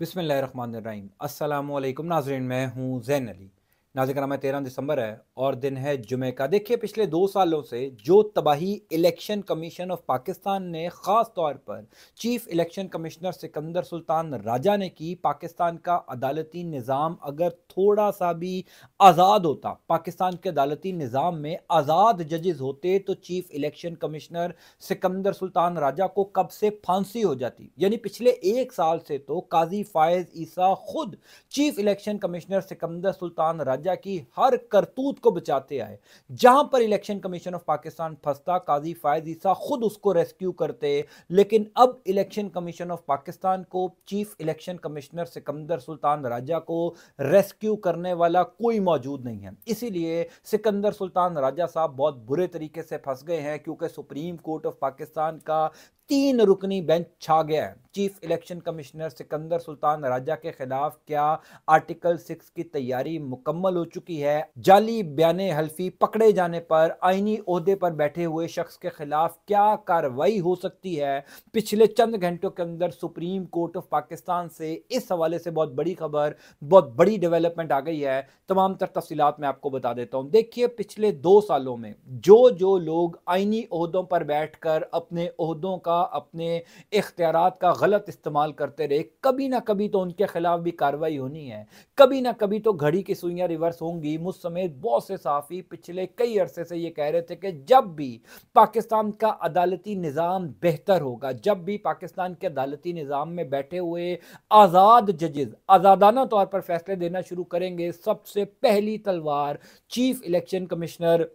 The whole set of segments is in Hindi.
बिस्मिल्लाहिर्रहमानिर्रहीम। अस्सलामुअलैकुम नाज़रीन, मैं हूँ ज़ैन अली। नाज़रीन, में 13 दिसंबर है और दिन है जुमे का। देखिए, पिछले 2 सालों से जो तबाही इलेक्शन कमीशन ऑफ पाकिस्तान ने ख़ास तौर पर chief election commissioner Sikandar Sultan राजा ने की, पाकिस्तान का अदालती निज़ाम अगर थोड़ा सा भी आज़ाद होता, पाकिस्तान के अदालती निज़ाम में आज़ाद जजेस होते, तो chief election commissioner Sikandar Sultan राजा को कब से फांसी हो जाती। यानी पिछले 1 साल से तो काजी फायज ईसा खुद chief election commissioner Sikandar Sultan राजा की हर करतूत को बचाते आए। जहां पर इलेक्शन कमीशन ऑफ पाकिस्तान फंसता, काजी फायज ईसा खुद उसको रेस्क्यू करते। लेकिन अब इलेक्शन कमीशन ऑफ पाकिस्तान को chief election commissioner Sikandar Sultan राजा को रेस्क्यू करने वाला कोई मौजूद नहीं है। इसीलिए सिकंदर सुल्तान राजा साहब बहुत बुरे तरीके से फंस गए हैं, क्योंकि सुप्रीम कोर्ट ऑफ पाकिस्तान का 3 रुकनी बेंच छा गया है। Chief election commissioner Sikandar Sultan राजा के खिलाफ क्या आर्टिकल 6 की तैयारी मुकम्मल हो चुकी है? जाली बयाने हल्फी पकड़े जाने पर आईनी ओहदे पर बैठे हुए शख्स के खिलाफ क्या कार्रवाई हो सकती है? पिछले चंद घंटों के अंदर सुप्रीम कोर्ट ऑफ पाकिस्तान से इस हवाले से बहुत बड़ी खबर, बहुत बड़ी डेवलपमेंट आ गई है। तमाम तर तफसीलात मैं आपको बता देता हूं। देखिए, पिछले 2 सालों में जो जो लोग आईनी ओहदों पर बैठकर अपने ओहदों का, अपने इख्तियारात का गलत इस्तेमाल करते रहे, कभी ना कभी तो उनके खिलाफ भी कार्रवाई होनी है। कभी ना कभी तो घड़ी की सुइयां रिवर्स होंगी। मुझ समेत बहुत से साफी पिछले कई अरसे से ये कह रहे थे कि जब भी पाकिस्तान का अदालती निज़ाम बेहतर होगा, जब भी पाकिस्तान के अदालती निज़ाम में बैठे हुए आज़ाद जजेस आज़ादाना तौर पर फैसले देना शुरू करेंगे, सबसे पहली तलवार chief election commissioner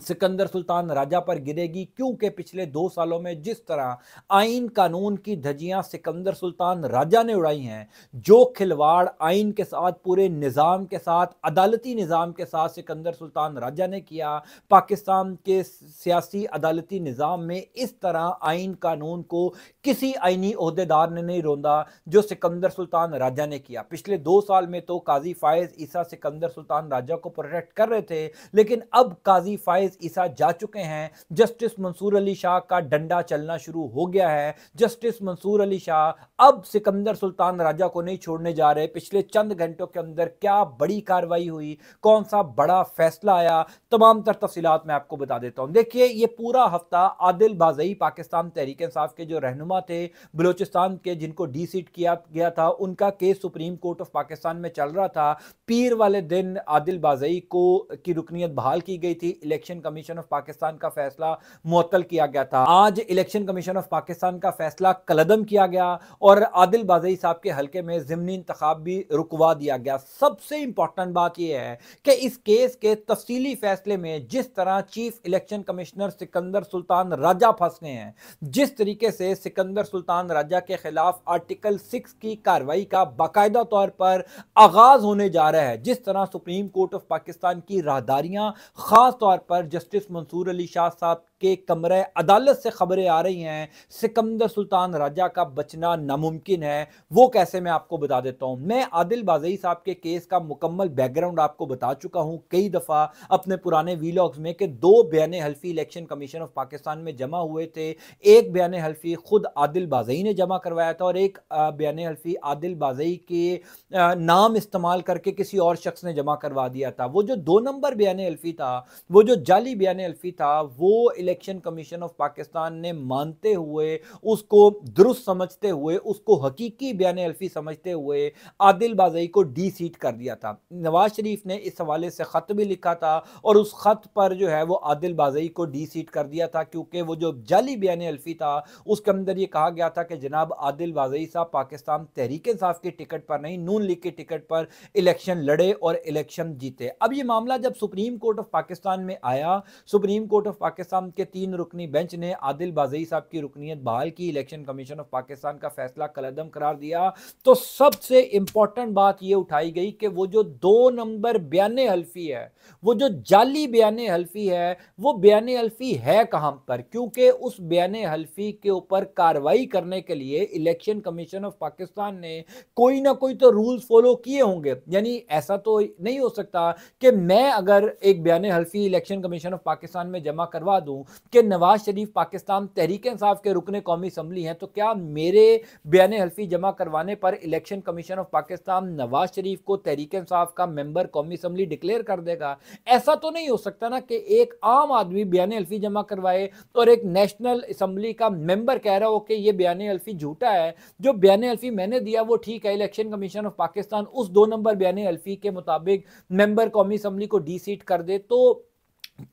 Sikandar Sultan राजा पर गिरेगी। क्योंकि पिछले 2 सालों में जिस तरह आइन कानून की धज्जियां सिकंदर सुल्तान राजा ने उड़ाई हैं, जो खिलवाड़ आइन के साथ, पूरे निज़ाम के साथ, अदालती निज़ाम के साथ सिकंदर सुल्तान राजा ने किया, पाकिस्तान के सियासी अदालती निज़ाम में इस तरह आइन कानून को किसी आइनी ओहदेदार ने नहीं रोंदा जो सिकंदर सुल्तान राजा ने किया। पिछले 2 साल में तो काजी फायज ईसा सिकंदर सुल्तान राजा को प्रोटेक्ट कर रहे थे, लेकिन अब काजी फायज ईसा जा चुके हैं। जस्टिस मंसूर अली शाह का डंडा चलना शुरू हो गया है। जस्टिस मंसूर अली शाह अब सिकंदर सुल्तान राजा को नहीं छोड़ने जा रहे। पिछले चंद घंटों के अंदर क्या बड़ी कार्रवाई हुई, कौन सा बड़ा फैसला आया, तमाम तर तफसीलात मैं आपको बता देता हूं। देखिए, ये पूरा हफ्ता आदिल बाज़ई पाकिस्तान तहरीक इंसाफ के जो रहनुमा थे बलूचिस्तान के, जिनको डी सीट किया गया था, उनका case supreme court of Pakistan में चल रहा था। पीर वाले दिन आदिल बाज़ई को की रुकनीत बहाल की गई थी। इलेक्शन कमीशन ऑफ पाकिस्तान का फैसला मुअत्तल किया गया था। आज इलेक्शन कमीशन ऑफ पाकिस्तान का फैसला कलअदम किया गया और आदिल बाज़ई साहब के हल्के में ज़िमनी इंतखाब भी रुकवा दिया गया। सबसे इंपॉर्टेंट बात यह है कि इस केस के तफसीली फैसले में जिस तरह chief election commissioner Sikandar Sultan राजा फंस गए हैं, जिस तरीके से सिकंदर सुल्तान राजा के खिलाफ आर्टिकल 6 की कार्रवाई का बाकायदा तौर पर आगाज होने जा रहा है, जिस तरह सुप्रीम कोर्ट ऑफ पाकिस्तान की राहदारियां, खास तौर पर जस्टिस मंसूर अली शाह साहब के कमरे अदालत से खबरें आ रही हैं, सिकंदर सुल्तान राजा का बचना नामुमकिन है। वो कैसे, मैं आपको बता देता हूं। मैं आदिल बाज़ई साहब के केस का मुकम्मल बैकग्राउंड आपको बता चुका हूं कई दफा अपने पुराने वीलॉग्स में कि 2 बयाने हल्फी इलेक्शन कमीशन ऑफ पाकिस्तान में जमा हुए थे। एक बयाने हल्फी खुद आदिल बाज़ई ने जमा करवाया था और एक बयाने हल्फी आदिल बाज़ई के नाम इस्तेमाल करके किसी और शख्स ने जमा करवा दिया था। वो जो 2 नंबर बयाने हल्फी था, वो जो जाली बयाने हल्फी था, वो इलेक्शन कमीशन ऑफ पाकिस्तान ने मानते हुए, उसको दुरुस्त समझते हुए, उसको हकीकी बयाने हल्फी समझते हुए आदिल बाज़ई को डी सीट कर दिया था। नवाज शरीफ ने इस हवाले से खत भी लिखा था और उस खत पर जो है वो आदिल बाज़ई को डी सीट कर दिया था, क्योंकि वो जो जाली बयाने हल्फी था उसके अंदर ये कहा गया था कि जनाब आदिल बाज़ई साहब पाकिस्तान तहरीक इंसाफ की टिकट पर नहीं, नून लीग की टिकट पर इलेक्शन लड़े और इलेक्शन जीते। अब ये मामला जब सुप्रीम कोर्ट ऑफ पाकिस्तान में आया, सुप्रीम कोर्ट ऑफ पाकिस्तान के 3 रुकनी बेंच ने आदिल बाज़ई साहब की रुकनीत बहाल की, इलेक्शन कमीशन ऑफ पाकिस्तान का फैसला कलअदम करार दिया, तो सबसे इंपॉर्टेंट बात यह उठाई गई कि वो जो 2 नंबर बयाने हल्फी है, वो जो जाली बयाने हल्फी है, वो बयाने हल्फी है कहां पर? क्योंकि उस बयाने हल्फी के ऊपर कार्रवाई करने के लिए इलेक्शन कमीशन ऑफ पाकिस्तान ने कोई ना कोई तो रूल्स फॉलो किए होंगे। यानी ऐसा तो नहीं हो सकता कि मैं अगर एक बयाने हल्फी इलेक्शन कमीशन ऑफ पाकिस्तान में जमा करवा दूं कि नवाज शरीफ पाकिस्तान तहरीक इंसाफ के रुकने कौमी असम्बली हैं, तो क्या मेरे बयान हल्फी जमा करवाने पर election commission of Pakistan Nawaz Sharif को तहरीक इंसाफ का मेंबर कौमी असम्बली डिक्लेयर कर देगा? ऐसा तो नहीं हो सकता ना कि एक आम आदमी बयान हल्फी जमा करवाए और एक नेशनल असम्बली का मेंबर कह रहा हो कि यह बयान हल्फी झूठा है, जो बयान हल्फी मैंने दिया वो ठीक है, इलेक्शन कमीशन ऑफ पाकिस्तान उस 2 नंबर बयान हल्फी के मुताबिक मेंबर कौमी असम्बली को डी सीट कर दे, तो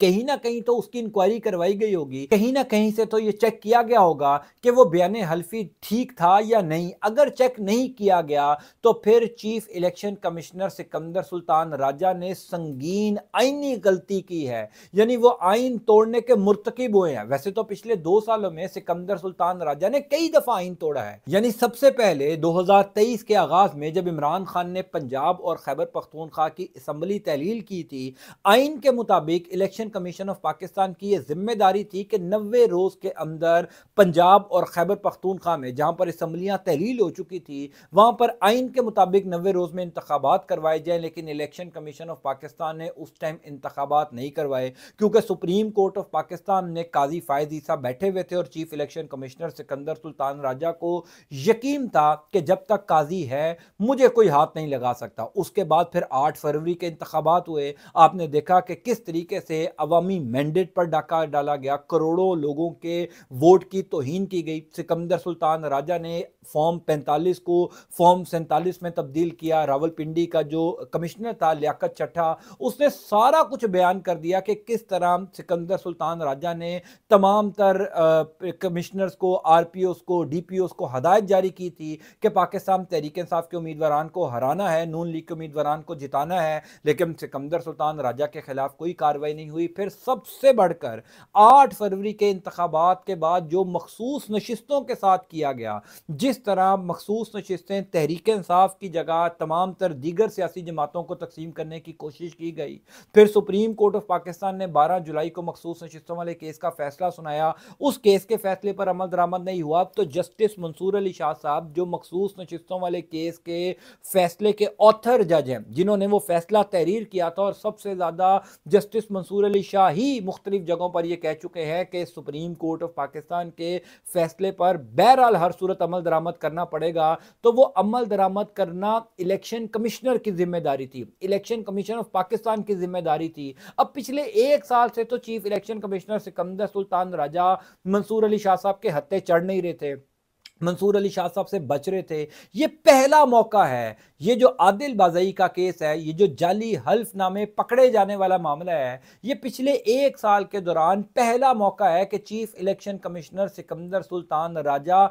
कहीं ना कहीं तो उसकी इंक्वायरी करवाई गई होगी, कहीं ना कहीं से तो ये चेक किया गया होगा कि वो बयान हल्फी ठीक था या नहीं। अगर चेक नहीं किया गया तो फिर chief election commissioner Sikandar Sultan राजा ने संगीन आईनी गलती की है, यानी वो आइन तोड़ने के मुर्तकिब हुए हैं। वैसे तो पिछले 2 सालों में सिकंदर सुल्तान राजा ने कई दफा आइन तोड़ा है, यानी सबसे पहले 2023 के आगाज में जब इमरान खान ने पंजाब और खैबर पख्तूनख्वा की असम्बली तहलील की थी, आइन के मुताबिक इलेक्शन कमीशन ऑफ पाकिस्तान की यह जिम्मेदारी थी कि 90 रोज के अंदर पंजाब और खैबर पख्तूनख्वा में जहां पर असम्बलियां तहलील हो चुकी थी वहां पर आइन के मुताबिक 90 रोज में इंतखाबात करवाए जाए, लेकिन इलेक्शन कमीशन ऑफ पाकिस्तान ने उस टाइम इंतखाबात नहीं करवाए क्योंकि सुप्रीम कोर्ट ऑफ पाकिस्तान ने काजी फायज ईसा बैठे हुए थे और chief election commissioner Sikandar Sultan राजा को यकीन था कि जब तक काजी है मुझे कोई हाथ नहीं लगा सकता। उसके बाद फिर 8 फरवरी के इंतखाबात हुए, आपने देखा कि किस तरीके से अवामी मैंडेट पर डाका डाला गया, करोड़ों लोगों के वोट की तौहीन की गई। सिकंदर सुल्तान राजा ने फॉर्म 45 को फॉर्म 47 में तब्दील किया। रावलपिंडी का जो कमिश्नर था लियाकत चट्टा, उसने सारा कुछ बयान कर दिया कि किस तरह सिकंदर सुल्तान राजा ने तमाम तर कमिश्नर्स को, आरपीओस को, डीपीओस को हदायत जारी की थी कि पाकिस्तान तहरीक इंसाफ के उम्मीदवारान को हराना है, नून लीग के उम्मीदवारान को जिताना है, लेकिन सिकंदर सुल्तान राजा के खिलाफ कोई कार्रवाई नहीं हुई। फिर सबसे बढ़कर 8 फरवरी के इंतखाबात के बाद जो मखसूस नशिस्तों के साथ किया गया, जिस तरह मखसूस नशिस्तें तहरीक इंसाफ की जगह तमाम तर दीगर सियासी जमातों को तकसीम करने की कोशिश की गई। फिर सुप्रीम कोर्ट ऑफ पाकिस्तान ने 12 जुलाई को मखसूस नशिस्तों वाले केस का फैसला सुनाया। उस केस के फैसले पर अमल दरामद नहीं हुआ तो जस्टिस मंसूर अली शाह साहब, जो मखसूस नशिस्तों वाले केस के फैसले के ऑथर जज हैं, जिन्होंने वो फैसला तहरीर किया था, और सबसे ज्यादा जस्टिस मंसूर अली शाह ही मुख्तलिफ जगहों पर यह कह चुके हैं कि सुप्रीम कोर्ट ऑफ पाकिस्तान के फैसले पर बहरहाल हर सूरत अमल दरामद करना पड़ेगा, तो वो अमल दरामद करना इलेक्शन कमिश्नर की जिम्मेदारी थी, इलेक्शन कमीशन ऑफ पाकिस्तान की जिम्मेदारी थी। अब पिछले 1 साल से तो chief election commissioner Sikandar Sultan राजा मंसूर अली शाह साहब के हत्थे चढ़ नहीं रहे थे, मंसूर अली शाह साहब से बच रहे थे। ये पहला मौका है, ये जो आदिल बाज़ई का केस है, ये जो जाली हल्फनामे पकड़े जाने वाला मामला है, ये पिछले 1 साल के दौरान पहला मौका है कि chief election commissioner Sikandar Sultan राजा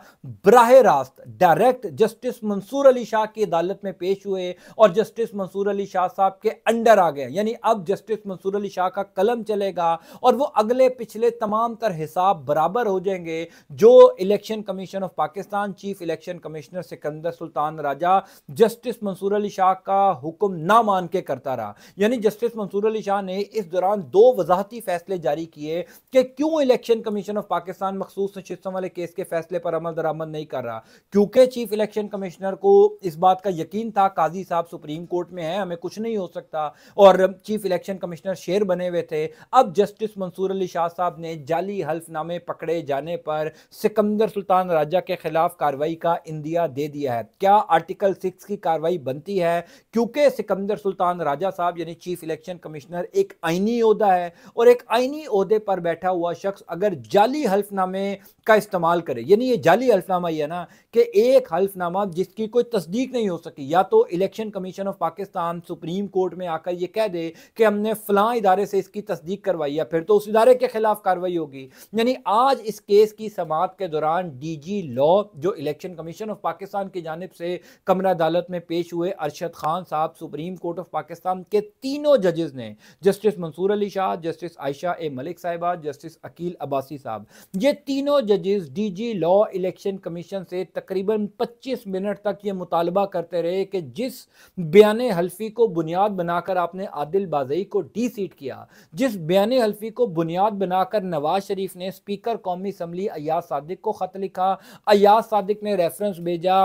बराह रास्त डायरेक्ट जस्टिस मंसूर अली शाह की अदालत में पेश हुए और जस्टिस मंसूर अली शाह साहब के अंडर आ गए। यानी अब जस्टिस मंसूर अली शाह का कलम चलेगा और वो अगले पिछले तमाम तर हिसाब बराबर हो जाएंगे जो election commission of Pakistan, chief election commissioner Sikandar Sultan Raja justice Mansoor Ali Shah का हुक्म ना मान के करता रहा। यानी जस्टिस मंसूर अली शाह ने इस दौरान 2 वजाहती फैसले जारी किए कि क्यों इलेक्शन कमीशन ऑफ पाकिस्तान मखसूस नशिस्तों वाले केस के फैसले पर अमल दरामद नहीं कर रहा, क्योंकि चीफ इलेक्शन कमिश्नर को इस बात का यकीन था काजी साहब सुप्रीम कोर्ट में है, हमें कुछ नहीं हो सकता, और चीफ इलेक्शन कमिश्नर शेर बने हुए थे। अब जस्टिस मंसूर अली शाह साहब ने जाली हल्फनामे पकड़े जाने पर सिकंदर सुल्तान राजा के खिलाफ कार्रवाई का इंदिया दे दिया है। क्या आर्टिकल 6 की कार्रवाई बनती है? क्योंकि सिकंदर सुल्तान राजा साहब यानी चीफ इलेक्शन कमिश्नर एक आईनी ओहदा है, और एक आईनी ओहदे पर बैठा हुआ शख्स अगर जाली हल्फनामे का इस्तेमाल करे, यानी ये जाली हल्फनामा ही है ना कि एक हल्फनामा जिसकी कोई तस्दीक नहीं हो सकी, या तो election commission of Pakistan supreme court में आकर ये कह दे कि हमने फलां इदारे से इसकी तस्दीक करवाई है, फिर तो उस इदारे के खिलाफ कार्रवाई होगी। यानी आज इस केस की समाअत के दौरान डीजी लॉ जो इलेक्शन कमीशन ऑफ पाकिस्तान की जानिब से कमरा अदालत में पेश हुए, अरशद खान साहब सुप्रीम कोर्ट ऑफ पाकिस्तान के तीनों जजेस ने, जस्टिस मंसूर अली शाह, जस्टिस आयशा ए मलिक साहिबा, जस्टिस अकील अब्बासी साहब, ये तीनों जजेस डीजी लॉ इलेक्शन कमीशन से तकरीबन 25 मिनट तक ये मुतालबा करते रहे कि जिस बयान हल्फी को बुनियाद बनाकर आपने आदिल बाज़ई को डी सीट किया, जिस बयान हल्फी को बुनियाद बनाकर नवाज शरीफ ने स्पीकर कौमी असम्बली अयाज सादिक को खत लिखा, अयाज सादिक ने रेफरेंस भेजा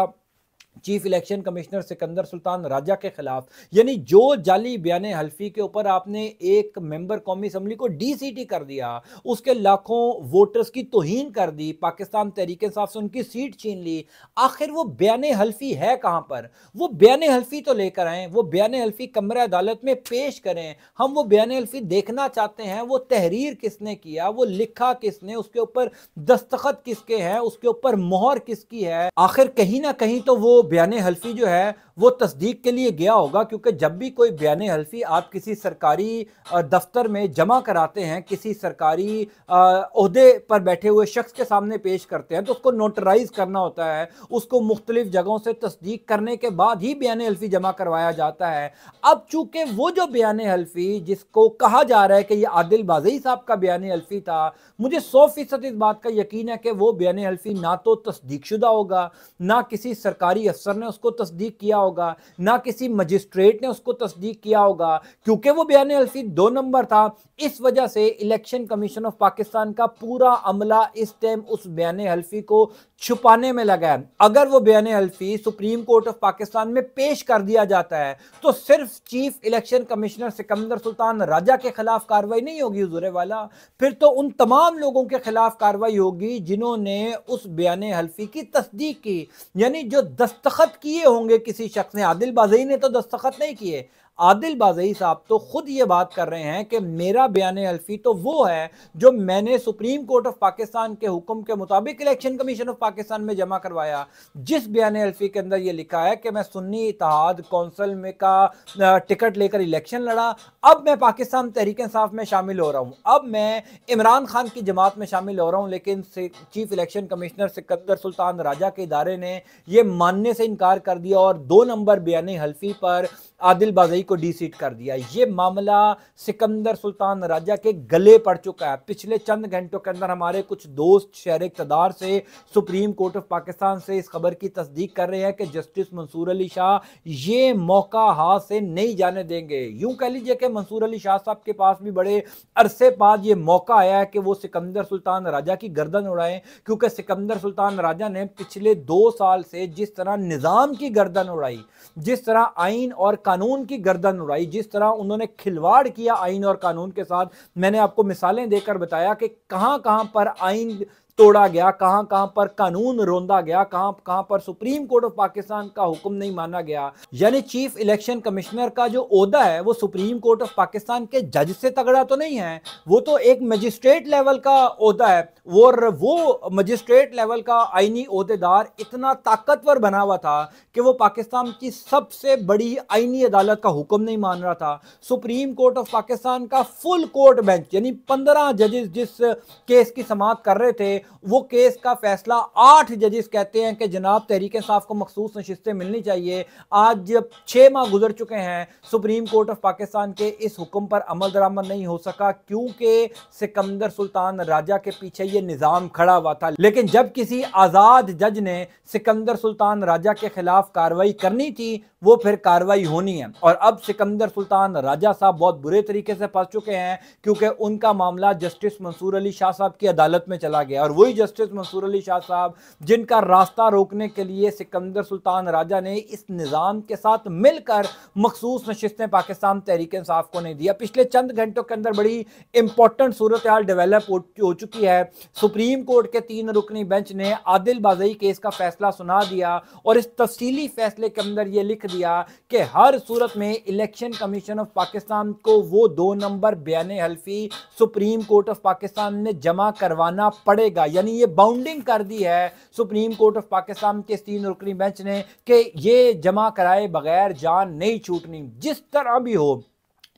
chief election commissioner Sikandar Sultan राजा के खिलाफ, यानी जो जाली बयान हल्फी के ऊपर आपने एक मेंबर कौमी असम्बली को डीसीटी कर दिया, उसके लाखों वोटर्स की तौहीन कर दी, पाकिस्तान तहरीक इंसाफ से उनकी सीट छीन ली, आखिर वो बयान हल्फी है कहां पर? वो बयान हल्फी तो लेकर आए, वो बयान हल्फी कमरा अदालत में पेश करें, हम वो बयान हल्फी देखना चाहते हैं। वो तहरीर किसने किया, वो लिखा किसने, उसके ऊपर दस्तखत किसके हैं, उसके ऊपर मोहर किसकी है? आखिर कहीं ना कहीं तो वो बयान हल्फी जो है वो तस्दीक के लिए गया होगा, क्योंकि जब भी कोई बयान हल्फी आप किसी सरकारी दफ्तर में जमा कराते हैं, किसी सरकारी ओहदे पर बैठे हुए शख्स के सामने पेश करते हैं, तो उसको नोटराइज करना होता है, उसको मुख्तलिफ जगहों से तस्दीक करने के बाद ही बयान हल्फी जमा करवाया जाता है। अब चूंकि वो जो बयान हल्फी जिसको कहा जा रहा है कि ये आदिल बाज़ई साहब का बयान हल्फी था, मुझे 100% इस बात का यकीन है कि वो बयान हल्फी ना तो तस्दीक शुदा होगा, ना किसी सरकारी अफसर ने उसको तस्दीक किया होगा, ना किसी मजिस्ट्रेट ने उसको तस्दीक किया होगा, क्योंकि वो बयान हल्फी 2 नंबर था। इस वजह से इलेक्शन कमीशन ऑफ पाकिस्तान का पूरा अमला इस टाइम उस बयान हल्फी को छुपाने में लगा है। अगर वो बयान हल्फी सुप्रीम कोर्ट ऑफ पाकिस्तान में पेश कर दिया जाता है तो सिर्फ chief election commissioner Sikandar Sultan राजा के खिलाफ कार्रवाई नहीं होगी हुजूर वाला, फिर तो उन तमाम लोगों के खिलाफ कार्रवाई होगी जिन्होंने उस बयान हल्फी की तस्दीक की, यानी जो दस्तखत किए होंगे किसी शख्स ने। आदिल बाज़ई ने तो दस्तखत नहीं किए, आदिल बाज़ई साहब तो खुद ये बात कर रहे हैं कि मेरा बयान हल्फी तो वो है जो मैंने सुप्रीम कोर्ट ऑफ पाकिस्तान के हुक्म के मुताबिक इलेक्शन कमीशन ऑफ पाकिस्तान में जमा करवाया, जिस बयान हल्फी के अंदर ये लिखा है कि मैं सुन्नी इत्तेहाद कौंसिल में का टिकट लेकर इलेक्शन लड़ा, अब मैं पाकिस्तान तहरीक इंसाफ में शामिल हो रहा हूँ, अब मैं इमरान खान की जमात में शामिल हो रहा हूँ, लेकिन chief election commissioner Sikandar Sultan राजा के इदारे ने यह मानने से इनकार कर दिया और 2 नंबर बयान हल्फी पर आदिल बाज़ई को डीसीट कर दिया। ये मामला सिकंदर सुल्तान राजा के गले पड़ चुका है। पिछले चंद घंटों के अंदर हमारे कुछ दोस्त शहर इक़्तिदार से सुप्रीम कोर्ट ऑफ पाकिस्तान से इस खबर की तस्दीक कर रहे हैं कि जस्टिस मंसूर अली शाह ये मौका हाथ से नहीं जाने देंगे। यूं कह लीजिए कि मंसूर अली शाह साहब के पास भी बड़े अरसे बाद ये मौका आया है कि वो सिकंदर सुल्तान राजा की गर्दन उड़ाएं, क्योंकि सिकंदर सुल्तान राजा ने पिछले 2 साल से जिस तरह निज़ाम की गर्दन उड़ाई, जिस तरह आइन और कानून की गर्दन उड़ाई, जिस तरह उन्होंने खिलवाड़ किया आइन और कानून के साथ, मैंने आपको मिसालें देकर बताया कि कहां कहां पर आइन तोड़ा गया, कहां कहां पर कानून रोंदा गया, कहां कहां पर सुप्रीम कोर्ट ऑफ पाकिस्तान का हुक्म नहीं माना गया। यानी चीफ इलेक्शन कमिश्नर का जो ओहदा है वो सुप्रीम कोर्ट ऑफ पाकिस्तान के जज से तगड़ा तो नहीं है, वो तो एक मजिस्ट्रेट लेवल का ओहदा है। वो मजिस्ट्रेट लेवल का आईनी ओहदेदार इतना ताकतवर बना हुआ था कि वो पाकिस्तान की सबसे बड़ी आईनी अदालत का हुक्म नहीं मान रहा था। सुप्रीम कोर्ट ऑफ पाकिस्तान का फुल कोर्ट बेंच, यानी 15 जजेस जिस केस की समाअत कर रहे थे, वो केस का फैसला 8 जजेस कहते हैं कि जनाब तहरीक इंसाफ को मखसूस नशिस्तें मिलनी चाहिए। आज 6 माह गुजर चुके हैं, सुप्रीम कोर्ट ऑफ पाकिस्तान के इस हुक्म पर अमल दरामद नहीं हो सका, क्योंकि सिकंदर सुल्तान राजा के पीछे ये निजाम खड़ा हुआ था। लेकिन जब किसी आजाद जज ने सिकंदर सुल्तान राजा के खिलाफ कार्रवाई करनी थी, वो फिर कार्रवाई होनी है। और अब सिकंदर सुल्तान राजा साहब बहुत बुरे तरीके से फंस चुके हैं, क्योंकि उनका मामला जस्टिस मंसूर अली शाह साहब की अदालत में चला गया, और वही जस्टिस मंसूर अली शाह साहब जिनका रास्ता रोकने के लिए सिकंदर सुल्तान राजा ने इस निज़ाम के साथ मिलकर मखसूस नशिस्तें पाकिस्तान तहरीक इंसाफ को नहीं दिया। पिछले चंद घंटों के अंदर बड़ी इंपॉर्टेंट सूरत हाल डेवलप हो चुकी है। सुप्रीम कोर्ट के 3 रुकनी बेंच ने आदिल बाज़ई केस का फैसला सुना दिया, और इस तफसीली फैसले के अंदर यह लिख दिया कि हर सूरत में इलेक्शन कमीशन ऑफ पाकिस्तान को वो 2 नंबर बयान हल्फी सुप्रीम कोर्ट ऑफ पाकिस्तान ने जमा करवाना पड़ेगा। यानी ये बाउंडिंग कर दी है सुप्रीम कोर्ट ऑफ पाकिस्तान के 3 रुकनी बेंच ने कि ये जमा कराए बगैर जान नहीं छूटनी। जिस तरह भी हो,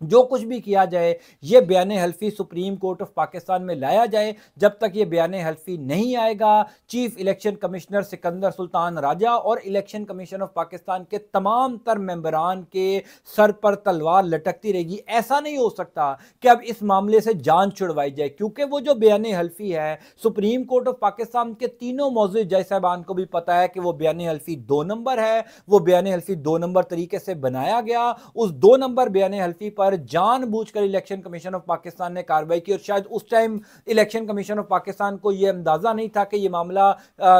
जो कुछ भी किया जाए, ये बयान हल्फी सुप्रीम कोर्ट ऑफ पाकिस्तान में लाया जाए। जब तक ये बयान हल्फी नहीं आएगा, chief election commissioner Sikandar Sultan राजा और इलेक्शन कमीशन ऑफ पाकिस्तान के तमाम तर मेंबरान के सर पर तलवार लटकती रहेगी। ऐसा नहीं हो सकता कि अब इस मामले से जान छुड़वाई जाए, क्योंकि वो जो बयान हल्फी है सुप्रीम कोर्ट ऑफ पाकिस्तान के तीनों मौजूद जज साहबान को भी पता है कि वो बयान हल्फी 2 नंबर है। वो बयान हल्फी 2 नंबर तरीके से बनाया गया। उस 2 नंबर बयान हल्फी पर पर जानबूझकर इलेक्शन कमीशन ऑफ पाकिस्तान ने कार्रवाई की और शायद उस time election commission of Pakistan को यह अंदाजा नहीं था कि यह मामला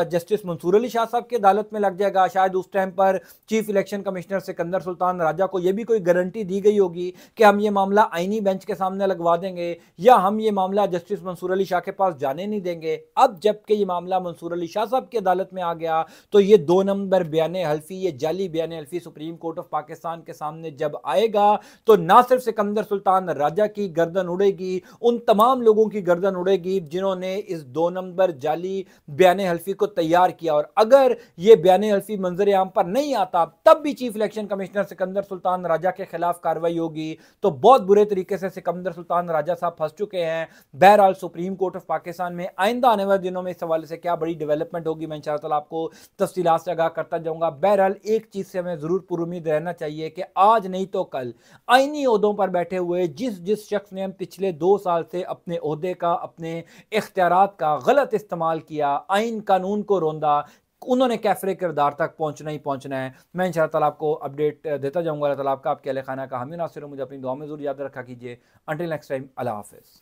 जस्टिस मंसूर अली शाह साहब की अदालत में लग जाएगा। शायद उस टाइम पर chief election commissioner Sikandar Sultan राजा को यह भी कोई गारंटी दी गई होगी कि हम ये मामला आईनी बेंच के सामने लगवा देंगे या हम ये मामला जस्टिस मंसूर अली शाह के पास जाने नहीं देंगे। अब जबकि ये मामला मंसूर अली शाह साहब की अदालत में आ गया तो ये 2 नंबर बयान हल्फी, ये जाली बयान हल्फी सुप्रीम कोर्ट ऑफ पाकिस्तान के सामने जब आएगा तो ना सिर्फ सिकंदर सुल्तान राजा की गर्दन उड़ेगी, उन तमाम लोगों की गर्दन उड़ेगी जिन्होंने इस 2 नंबर जाली बयान हल्फी को तैयार किया। और अगर ये बयान हल्फी मंजर आम पर नहीं आता तब भी chief election commissioner Sikandar Sultan राजा के खिलाफ कार्रवाई होगी। तो बहुत बुरे तरीके से सिकंदर सुल्तान राजा साहब फंस चुके हैं। बहरहाल सुप्रीम कोर्ट ऑफ पाकिस्तान में आइंदा आने वाले दिनों में इस हवाले से क्या बड़ी डेवलपमेंट होगी मैं इंशाअल्लाह आपको तफसीलात से आगाह करता जाऊंगा। बहरहाल एक चीज से हमें जरूर पुरुमीद रहना चाहिए कि आज नहीं तो कल आईनी ओहदों पर बैठे हुए जिस शख्स ने पिछले 2 साल से अपने ओहदे का, अपने इख्तियारात का गलत इस्तेमाल किया, आइन कानून को रोंदा, उन्होंने कैफरे किरदार तक पहुंचना ही पहुंचना है। मैं इंशाअल्लाह आपको अपडेट देता जाऊंगा। अल्लाह ताला आपका, आपके अहले खाना का हामी नासिर। मुझे अपनी दुआ में जरूर याद रखा कीजिए। अंटिल नेक्स्ट टाइम, अल्लाह हाफिज़।